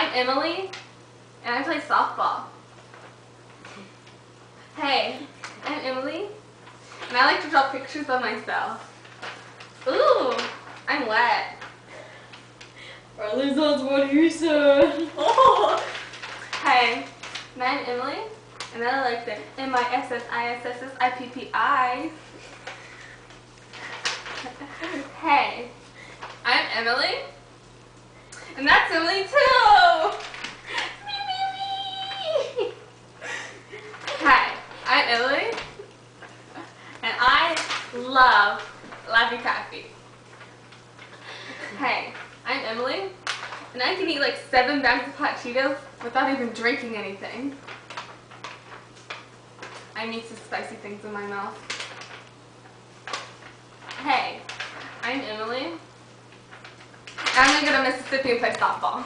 I'm Emily, and I play softball. Hey, I'm Emily, and I like to draw pictures of myself. Ooh, I'm wet. Liz, what you said. Hey, I'm Emily, and I like the MISSISSIPPIs. Hey, I'm Emily, and that's Emily too. Me. Hi, I'm Emily, and I love Laffy Taffy. Hey, I'm Emily, and I can eat like 7 bags of hot Cheetos without even drinking anything. I need some spicy things in my mouth. Hey, I'm Emily, and I'm gonna go to Mississippi and play softball.